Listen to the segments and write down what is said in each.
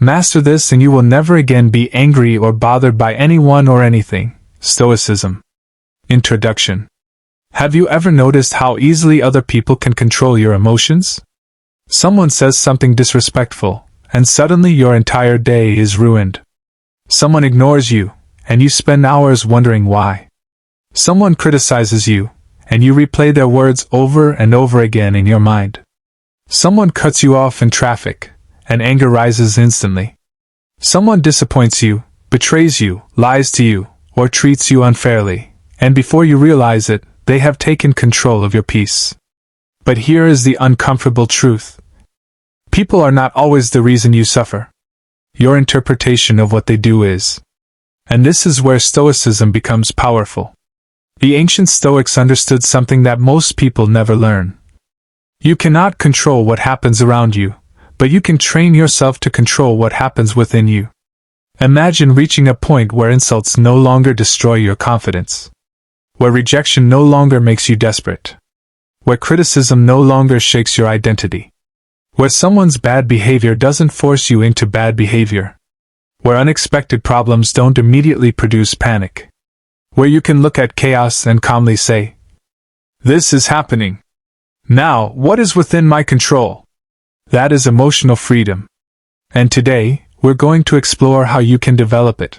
Master this and you will never again be angry or bothered by anyone or anything. Stoicism. Introduction. Have you ever noticed how easily other people can control your emotions? Someone says something disrespectful, and suddenly your entire day is ruined. Someone ignores you, and you spend hours wondering why. Someone criticizes you, and you replay their words over and over again in your mind. Someone cuts you off in traffic, and anger rises instantly. Someone disappoints you, betrays you, lies to you, or treats you unfairly, and before you realize it, they have taken control of your peace. But here is the uncomfortable truth. People are not always the reason you suffer. Your interpretation of what they do is. And this is where Stoicism becomes powerful. The ancient Stoics understood something that most people never learn. You cannot control what happens around you, but you can train yourself to control what happens within you. Imagine reaching a point where insults no longer destroy your confidence. Where rejection no longer makes you desperate. Where criticism no longer shakes your identity. Where someone's bad behavior doesn't force you into bad behavior. Where unexpected problems don't immediately produce panic. Where you can look at chaos and calmly say, "This is happening. Now, what is within my control?" That is emotional freedom. And today, we're going to explore how you can develop it.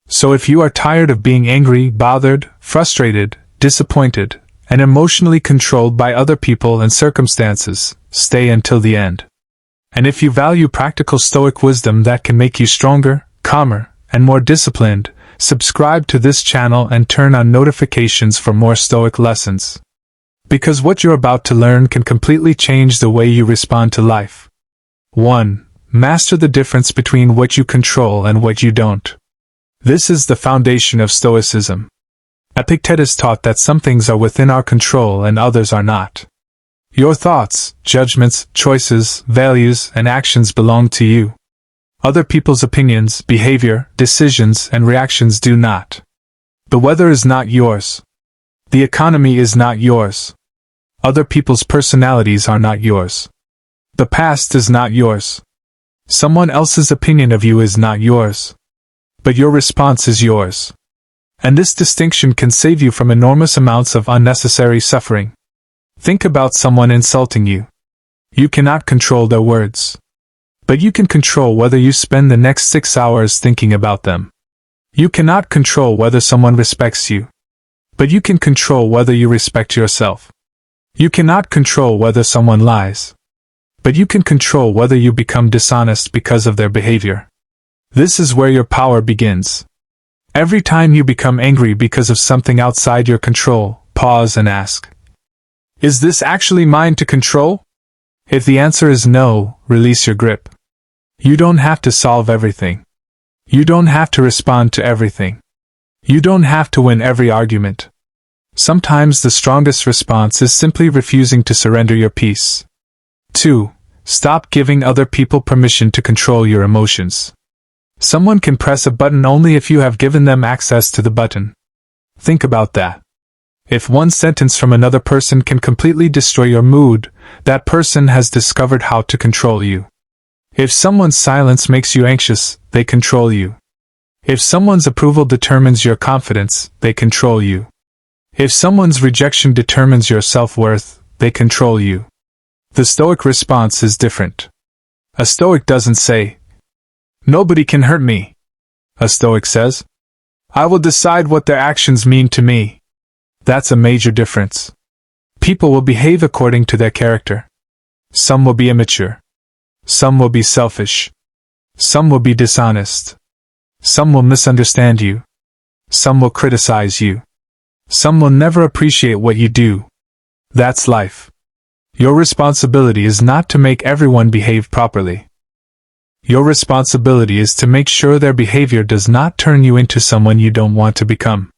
So if you are tired of being angry, bothered, frustrated, disappointed, and emotionally controlled by other people and circumstances, stay until the end. And if you value practical Stoic wisdom that can make you stronger, calmer, and more disciplined, subscribe to this channel and turn on notifications for more Stoic lessons. Because what you're about to learn can completely change the way you respond to life. 1. Master the difference between what you control and what you don't. This is the foundation of Stoicism. Epictetus taught that some things are within our control and others are not. Your thoughts, judgments, choices, values, and actions belong to you. Other people's opinions, behavior, decisions, and reactions do not. The weather is not yours. The economy is not yours. Other people's personalities are not yours. The past is not yours. Someone else's opinion of you is not yours. But your response is yours. And this distinction can save you from enormous amounts of unnecessary suffering. Think about someone insulting you. You cannot control their words. But you can control whether you spend the next 6 hours thinking about them. You cannot control whether someone respects you. But you can control whether you respect yourself. You cannot control whether someone lies. But you can control whether you become dishonest because of their behavior. This is where your power begins. Every time you become angry because of something outside your control, pause and ask, "Is this actually mine to control?" If the answer is no, release your grip. You don't have to solve everything. You don't have to respond to everything. You don't have to win every argument. Sometimes the strongest response is simply refusing to surrender your peace. 2. Stop giving other people permission to control your emotions. Someone can press a button only if you have given them access to the button. Think about that. If one sentence from another person can completely destroy your mood, that person has discovered how to control you. If someone's silence makes you anxious, they control you. If someone's approval determines your confidence, they control you. If someone's rejection determines your self-worth, they control you. The Stoic response is different. A Stoic doesn't say, "Nobody can hurt me." A Stoic says, "I will decide what their actions mean to me." That's a major difference. People will behave according to their character. Some will be immature. Some will be selfish. Some will be dishonest. Some will misunderstand you. Some will criticize you. Some will never appreciate what you do. That's life. Your responsibility is not to make everyone behave properly. Your responsibility is to make sure their behavior does not turn you into someone you don't want to become.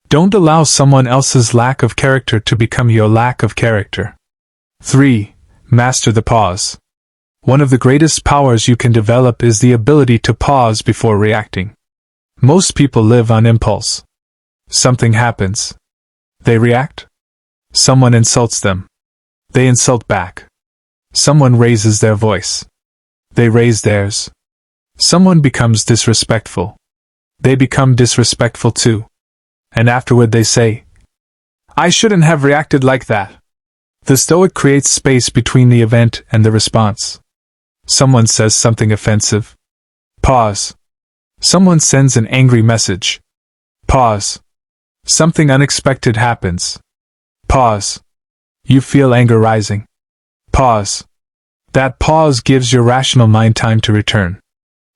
Don't allow someone else's lack of character to become your lack of character. 3. Master the pause. One of the greatest powers you can develop is the ability to pause before reacting. Most people live on impulse. Something happens. They react. Someone insults them. They insult back. Someone raises their voice. They raise theirs. Someone becomes disrespectful. They become disrespectful too. And afterward they say, "I shouldn't have reacted like that." The Stoic creates space between the event and the response. Someone says something offensive. Pause. Someone sends an angry message. Pause. Something unexpected happens. Pause. You feel anger rising. Pause. That pause gives your rational mind time to return.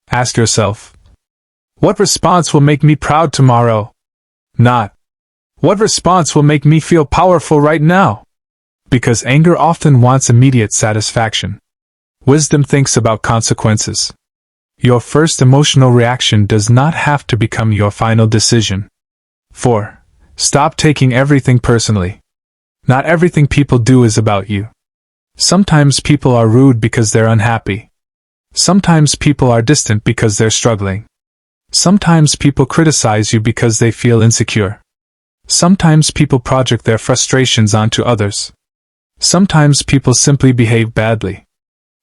Ask yourself, what response will make me proud tomorrow? Not, what response will make me feel powerful right now? Because anger often wants immediate satisfaction. Wisdom thinks about consequences. Your first emotional reaction does not have to become your final decision. 4. Stop taking everything personally. Not everything people do is about you. Sometimes people are rude because they're unhappy. Sometimes people are distant because they're struggling. Sometimes people criticize you because they feel insecure. Sometimes people project their frustrations onto others. Sometimes people simply behave badly.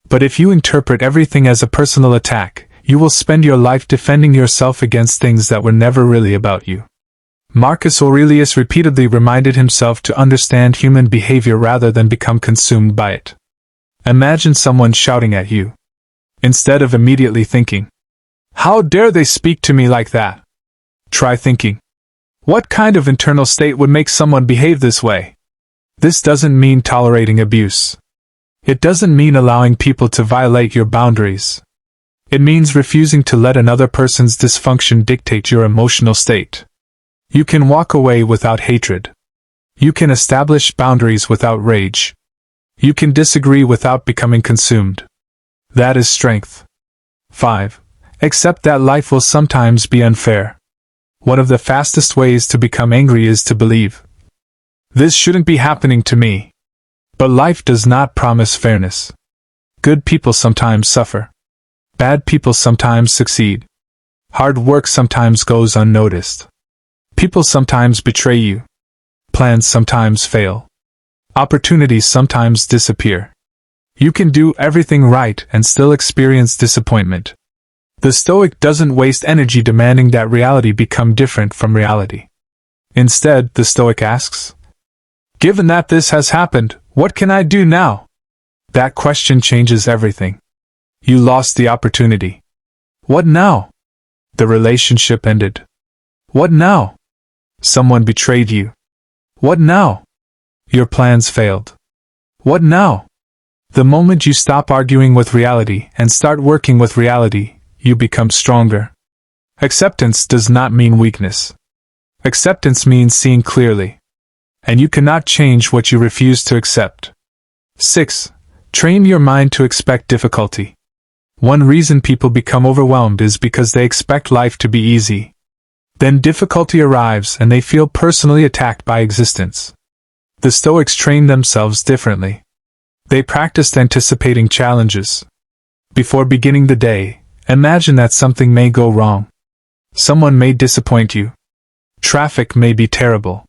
But if you interpret everything as a personal attack, you will spend your life defending yourself against things that were never really about you. Marcus Aurelius repeatedly reminded himself to understand human behavior rather than become consumed by it. Imagine someone shouting at you. Instead of immediately thinking, "How dare they speak to me like that?" try thinking, "What kind of internal state would make someone behave this way?" This doesn't mean tolerating abuse. It doesn't mean allowing people to violate your boundaries. It means refusing to let another person's dysfunction dictate your emotional state. You can walk away without hatred. You can establish boundaries without rage. You can disagree without becoming consumed. That is strength. 5. Accept that life will sometimes be unfair. One of the fastest ways to become angry is to believe, "This shouldn't be happening to me." But life does not promise fairness. Good people sometimes suffer. Bad people sometimes succeed. Hard work sometimes goes unnoticed. People sometimes betray you. Plans sometimes fail. Opportunities sometimes disappear. You can do everything right and still experience disappointment. The Stoic doesn't waste energy demanding that reality become different from reality. Instead, the Stoic asks, "Given that this has happened, what can I do now?" That question changes everything. You lost the opportunity. What now? The relationship ended. What now? Someone betrayed you. What now? Your plans failed. What now? The moment you stop arguing with reality and start working with reality, you become stronger. Acceptance does not mean weakness. Acceptance means seeing clearly. And you cannot change what you refuse to accept. 6. Train your mind to expect difficulty. One reason people become overwhelmed is because they expect life to be easy. Then difficulty arrives and they feel personally attacked by existence. The Stoics trained themselves differently. They practiced anticipating challenges. Before beginning the day, imagine that something may go wrong. Someone may disappoint you. Traffic may be terrible.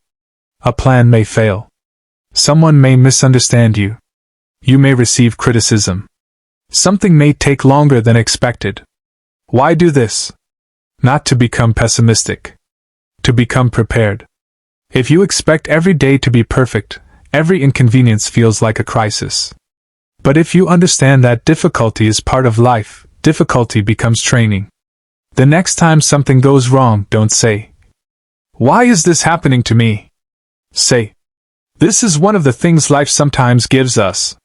A plan may fail. Someone may misunderstand you. You may receive criticism. Something may take longer than expected. Why do this? Not to become pessimistic. To become prepared. If you expect every day to be perfect, every inconvenience feels like a crisis. But if you understand that difficulty is part of life, difficulty becomes training. The next time something goes wrong, don't say, "Why is this happening to me?" Say, "This is one of the things life sometimes gives us.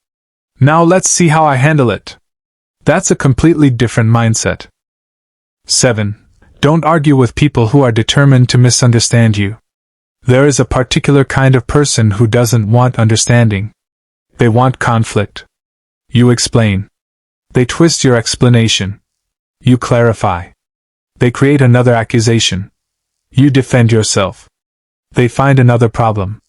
Now let's see how I handle it." That's a completely different mindset. 7. Don't argue with people who are determined to misunderstand you. There is a particular kind of person who doesn't want understanding. They want conflict. You explain. They twist your explanation. You clarify. They create another accusation. You defend yourself. They find another problem.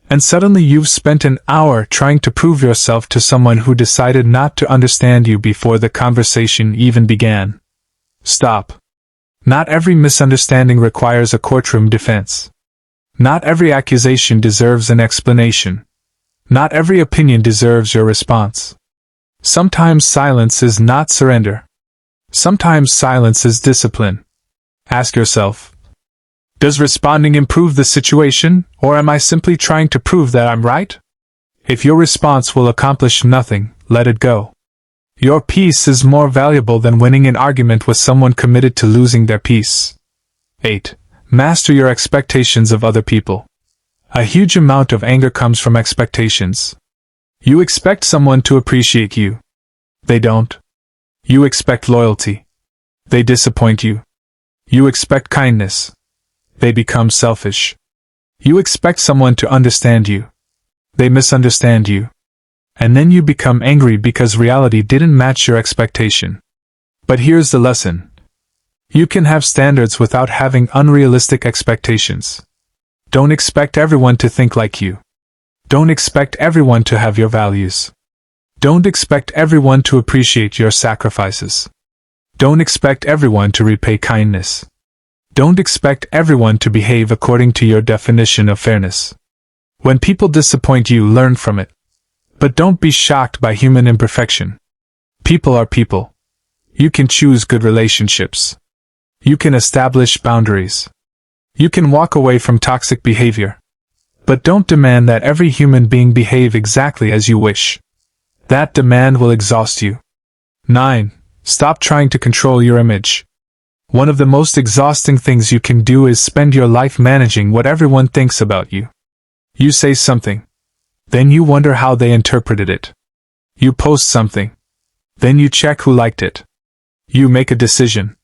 And suddenly you've spent an hour trying to prove yourself to someone who decided not to understand you before the conversation even began. Stop. Not every misunderstanding requires a courtroom defense. Not every accusation deserves an explanation. Not every opinion deserves your response. Sometimes silence is not surrender. Sometimes silence is discipline. Ask yourself, does responding improve the situation, or am I simply trying to prove that I'm right? If your response will accomplish nothing, let it go. Your peace is more valuable than winning an argument with someone committed to losing their peace. 8. Master your expectations of other people. A huge amount of anger comes from expectations. You expect someone to appreciate you. They don't. You expect loyalty. They disappoint you. You expect kindness. They become selfish. You expect someone to understand you. They misunderstand you. And then you become angry because reality didn't match your expectation. But here's the lesson. You can have standards without having unrealistic expectations. Don't expect everyone to think like you. Don't expect everyone to have your values. Don't expect everyone to appreciate your sacrifices. Don't expect everyone to repay kindness. Don't expect everyone to behave according to your definition of fairness. When people disappoint you, learn from it. But don't be shocked by human imperfection. People are people. You can choose good relationships. You can establish boundaries. You can walk away from toxic behavior. But don't demand that every human being behave exactly as you wish. That demand will exhaust you. 9. Stop trying to control your image. One of the most exhausting things you can do is spend your life managing what everyone thinks about you. You say something. Then you wonder how they interpreted it. You post something. Then you check who liked it. You make a decision.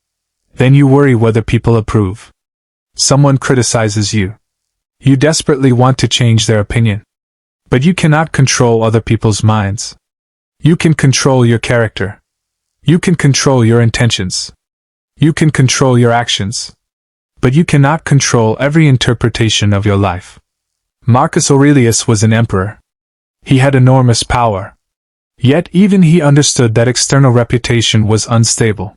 Then you worry whether people approve. Someone criticizes you. You desperately want to change their opinion. But you cannot control other people's minds. You can control your character. You can control your intentions. You can control your actions. But you cannot control every interpretation of your life. Marcus Aurelius was an emperor. He had enormous power. Yet even he understood that external reputation was unstable.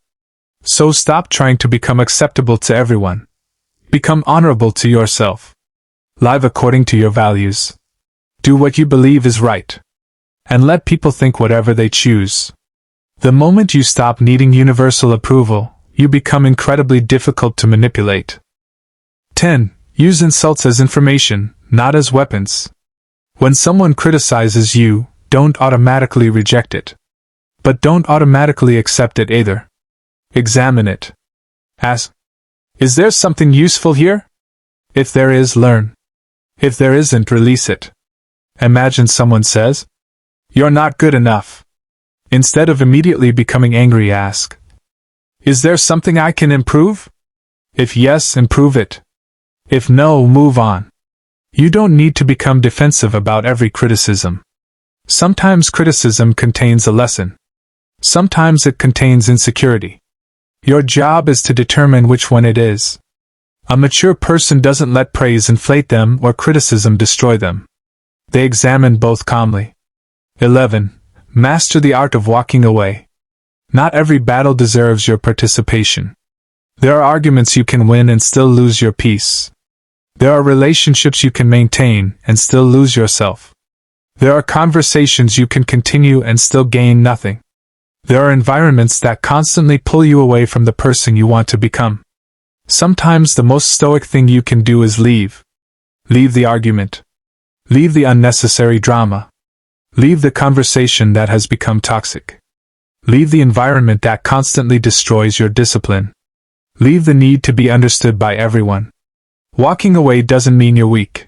So stop trying to become acceptable to everyone. Become honorable to yourself. Live according to your values. Do what you believe is right. And let people think whatever they choose. The moment you stop needing universal approval, you become incredibly difficult to manipulate. 10. Use insults as information, not as weapons. When someone criticizes you, don't automatically reject it. But don't automatically accept it either. Examine it. Ask, is there something useful here? If there is, learn. If there isn't, release it. Imagine someone says, you're not good enough. Instead of immediately becoming angry, ask, is there something I can improve? If yes, improve it. If no, move on. You don't need to become defensive about every criticism. Sometimes criticism contains a lesson. Sometimes it contains insecurity. Your job is to determine which one it is. A mature person doesn't let praise inflate them or criticism destroy them. They examine both calmly. 11. Master the art of walking away. Not every battle deserves your participation. There are arguments you can win and still lose your peace. There are relationships you can maintain and still lose yourself. There are conversations you can continue and still gain nothing. There are environments that constantly pull you away from the person you want to become. Sometimes the most stoic thing you can do is leave. Leave the argument. Leave the unnecessary drama. Leave the conversation that has become toxic. Leave the environment that constantly destroys your discipline. Leave the need to be understood by everyone. Walking away doesn't mean you're weak.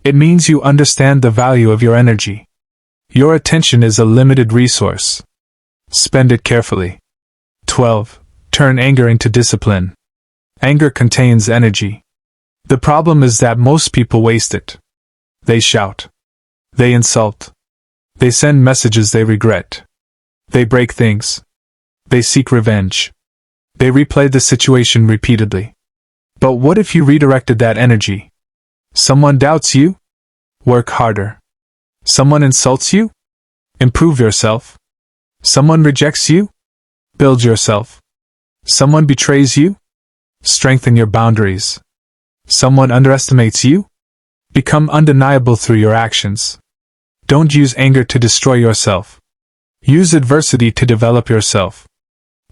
It means you understand the value of your energy. Your attention is a limited resource. Spend it carefully. 12. Turn anger into discipline. Anger contains energy. The problem is that most people waste it. They shout. They insult. They send messages they regret. They break things. They seek revenge. They replay the situation repeatedly. But what if you redirected that energy? Someone doubts you? Work harder. Someone insults you? Improve yourself. Someone rejects you? Build yourself. Someone betrays you? Strengthen your boundaries. Someone underestimates you? Become undeniable through your actions. Don't use anger to destroy yourself. Use adversity to develop yourself.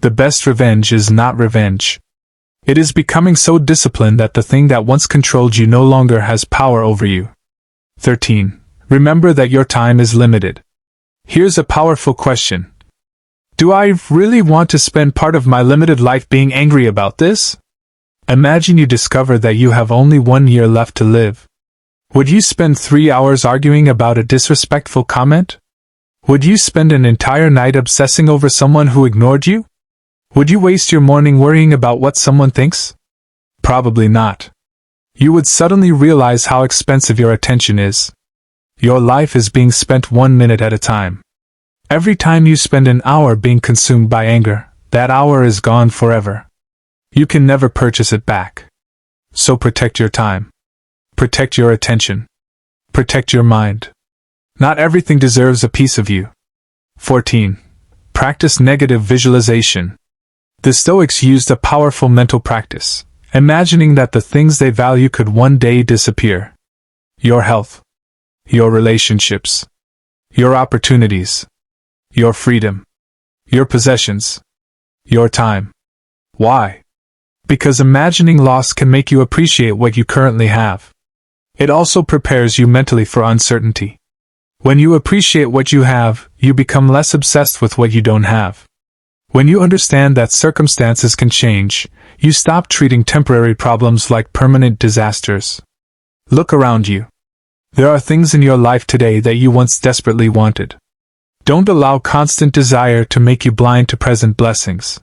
The best revenge is not revenge. It is becoming so disciplined that the thing that once controlled you no longer has power over you. 13. Remember that your time is limited. Here's a powerful question. Do I really want to spend part of my limited life being angry about this? Imagine you discover that you have only 1 year left to live. Would you spend 3 hours arguing about a disrespectful comment? Would you spend an entire night obsessing over someone who ignored you? Would you waste your morning worrying about what someone thinks? Probably not. You would suddenly realize how expensive your attention is. Your life is being spent 1 minute at a time. Every time you spend an hour being consumed by anger, that hour is gone forever. You can never purchase it back. So protect your time. Protect your attention. Protect your mind. Not everything deserves a piece of you. 14. Practice negative visualization. The Stoics used a powerful mental practice, imagining that the things they value could one day disappear. Your health. Your relationships. Your opportunities. Your freedom. Your possessions. Your time. Why? Because imagining loss can make you appreciate what you currently have. It also prepares you mentally for uncertainty. When you appreciate what you have, you become less obsessed with what you don't have. When you understand that circumstances can change, you stop treating temporary problems like permanent disasters. Look around you. There are things in your life today that you once desperately wanted. Don't allow constant desire to make you blind to present blessings.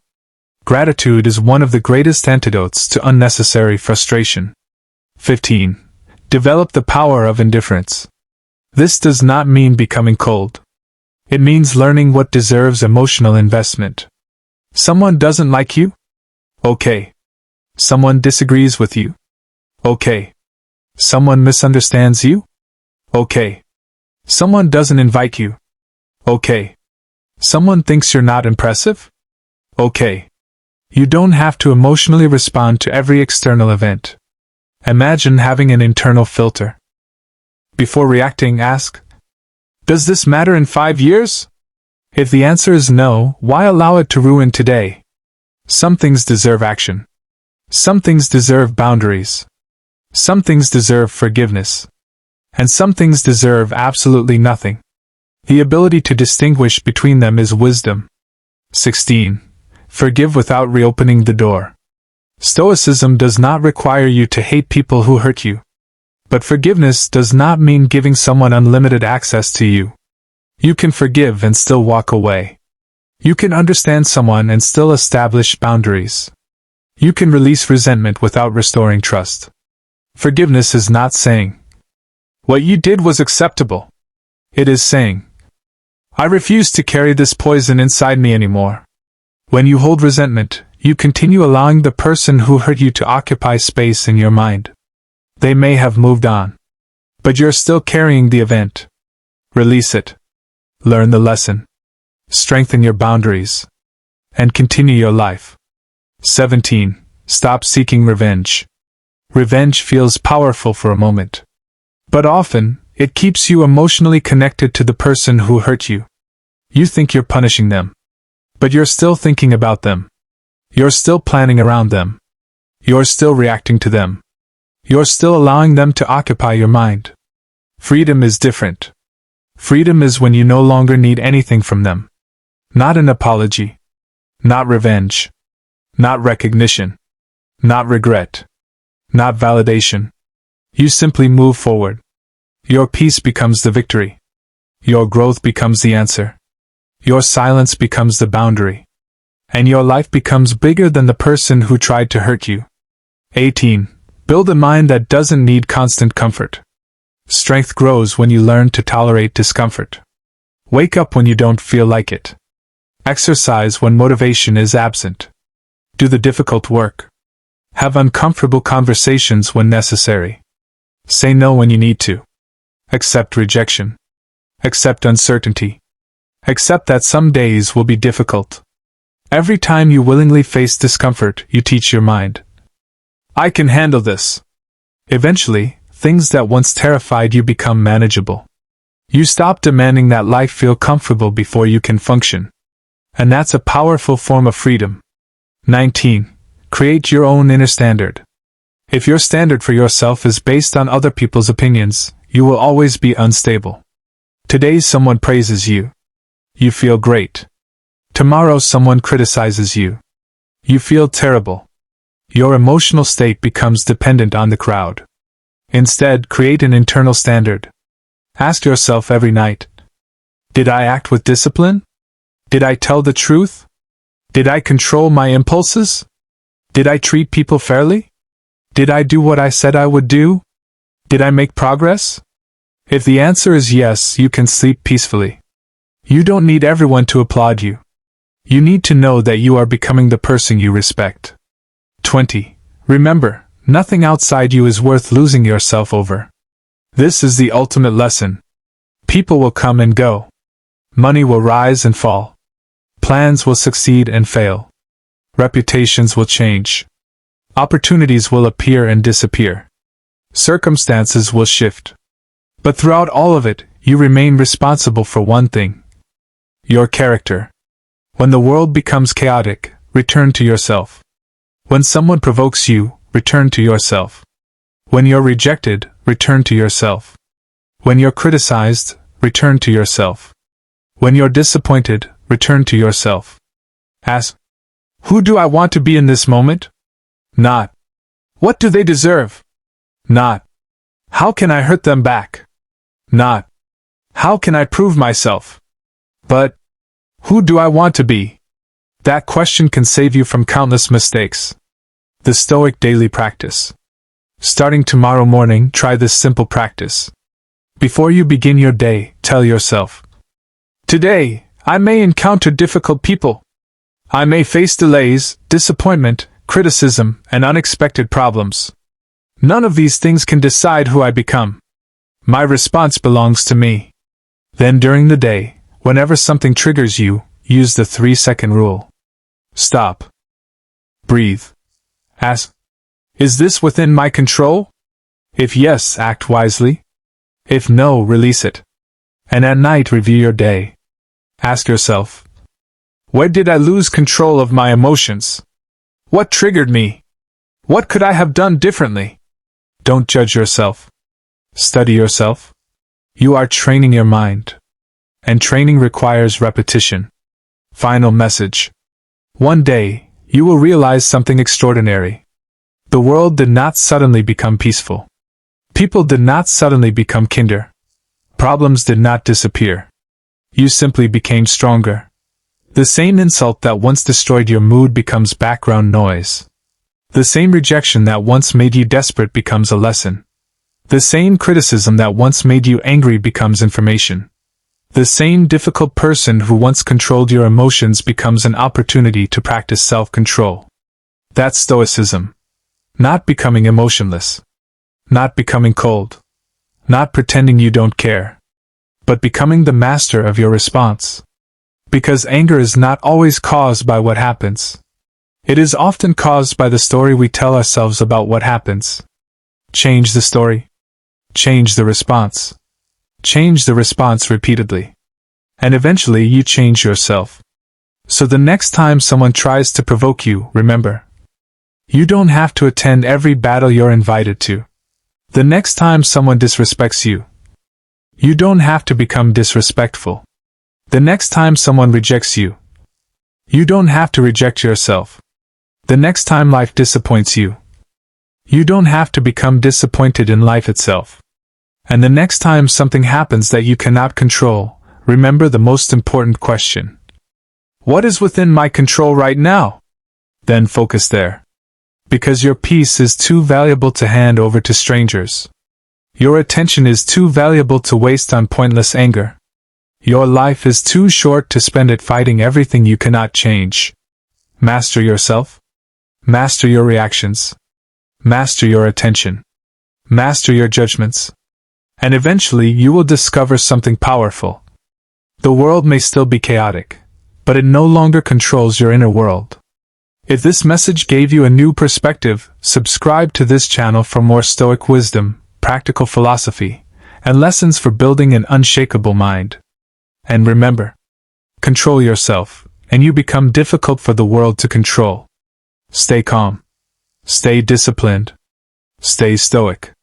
Gratitude is one of the greatest antidotes to unnecessary frustration. 15. Develop the power of indifference. This does not mean becoming cold. It means learning what deserves emotional investment. Someone doesn't like you? Okay. Someone disagrees with you? Okay. Someone misunderstands you? Okay. Someone doesn't invite you? Okay. Someone thinks you're not impressive? Okay. You don't have to emotionally respond to every external event. Imagine having an internal filter. Before reacting, ask, does this matter in 5 years? If the answer is no, why allow it to ruin today? Some things deserve action. Some things deserve boundaries. Some things deserve forgiveness. And some things deserve absolutely nothing. The ability to distinguish between them is wisdom. 16. Forgive without reopening the door. Stoicism does not require you to hate people who hurt you. But forgiveness does not mean giving someone unlimited access to you. You can forgive and still walk away. You can understand someone and still establish boundaries. You can release resentment without restoring trust. Forgiveness is not saying, what you did was acceptable. It is saying, I refuse to carry this poison inside me anymore. When you hold resentment, you continue allowing the person who hurt you to occupy space in your mind. They may have moved on, but you're still carrying the event. Release it. Learn the lesson. Strengthen your boundaries. And continue your life. 17. Stop seeking revenge. Revenge feels powerful for a moment. But often, it keeps you emotionally connected to the person who hurt you. You think you're punishing them. But you're still thinking about them. You're still planning around them. You're still reacting to them. You're still allowing them to occupy your mind. Freedom is different. Freedom is when you no longer need anything from them. Not an apology. Not revenge. Not recognition. Not regret. Not validation. You simply move forward. Your peace becomes the victory. Your growth becomes the answer. Your silence becomes the boundary. And your life becomes bigger than the person who tried to hurt you. 18. Build a mind that doesn't need constant comfort. Strength grows when you learn to tolerate discomfort. Wake up when you don't feel like it. Exercise when motivation is absent. Do the difficult work. Have uncomfortable conversations when necessary. Say no when you need to. Accept rejection. Accept uncertainty. Accept that some days will be difficult. Every time you willingly face discomfort, you teach your mind, I can handle this. Eventually, things that once terrified you become manageable. You stop demanding that life feel comfortable before you can function. And that's a powerful form of freedom. 19. Create your own inner standard. If your standard for yourself is based on other people's opinions, you will always be unstable. Today someone praises you. You feel great. Tomorrow someone criticizes you. You feel terrible. Your emotional state becomes dependent on the crowd. Instead, create an internal standard. Ask yourself every night, did I act with discipline? Did I tell the truth? Did I control my impulses? Did I treat people fairly? Did I do what I said I would do? Did I make progress? If the answer is yes, you can sleep peacefully. You don't need everyone to applaud you. You need to know that you are becoming the person you respect. 20. Remember, nothing outside you is worth losing yourself over. This is the ultimate lesson. People will come and go. Money will rise and fall. Plans will succeed and fail. Reputations will change. Opportunities will appear and disappear. Circumstances will shift. But throughout all of it, you remain responsible for one thing: your character. When the world becomes chaotic, return to yourself. When someone provokes you, return to yourself. When you're rejected, return to yourself. When you're criticized, return to yourself. When you're disappointed, return to yourself. Ask, who do I want to be in this moment? Not, what do they deserve? Not, how can I hurt them back? Not, how can I prove myself? But, who do I want to be? That question can save you from countless mistakes. The Stoic Daily Practice. Starting tomorrow morning, try this simple practice. Before you begin your day, tell yourself, today, I may encounter difficult people. I may face delays, disappointment, criticism, and unexpected problems. None of these things can decide who I become. My response belongs to me. Then during the day, whenever something triggers you, use the 3-second rule. Stop. Breathe. Ask, is this within my control? If yes, act wisely. If no, release it. And at night, review your day. Ask yourself, where did I lose control of my emotions? What triggered me? What could I have done differently? Don't judge yourself. Study yourself. You are training your mind. And training requires repetition. Final message. One day, you will realize something extraordinary. The world did not suddenly become peaceful. People did not suddenly become kinder. Problems did not disappear. You simply became stronger. The same insult that once destroyed your mood becomes background noise. The same rejection that once made you desperate becomes a lesson. The same criticism that once made you angry becomes information. The same difficult person who once controlled your emotions becomes an opportunity to practice self-control. That's Stoicism. Not becoming emotionless. Not becoming cold. Not pretending you don't care. But becoming the master of your response. Because anger is not always caused by what happens. It is often caused by the story we tell ourselves about what happens. Change the story. Change the response. Change the response repeatedly. And eventually you change yourself. So the next time someone tries to provoke you, remember, you don't have to attend every battle you're invited to. The next time someone disrespects you, you don't have to become disrespectful. The next time someone rejects you, you don't have to reject yourself. The next time life disappoints you, you don't have to become disappointed in life itself. And the next time something happens that you cannot control, remember the most important question. What is within my control right now? Then focus there. Because your peace is too valuable to hand over to strangers. Your attention is too valuable to waste on pointless anger. Your life is too short to spend it fighting everything you cannot change. Master yourself. Master your reactions. Master your attention. Master your judgments. And eventually you will discover something powerful. The world may still be chaotic, but it no longer controls your inner world. If this message gave you a new perspective, subscribe to this channel for more Stoic wisdom, practical philosophy, and lessons for building an unshakable mind. And remember, control yourself, and you become difficult for the world to control. Stay calm. Stay disciplined. Stay stoic.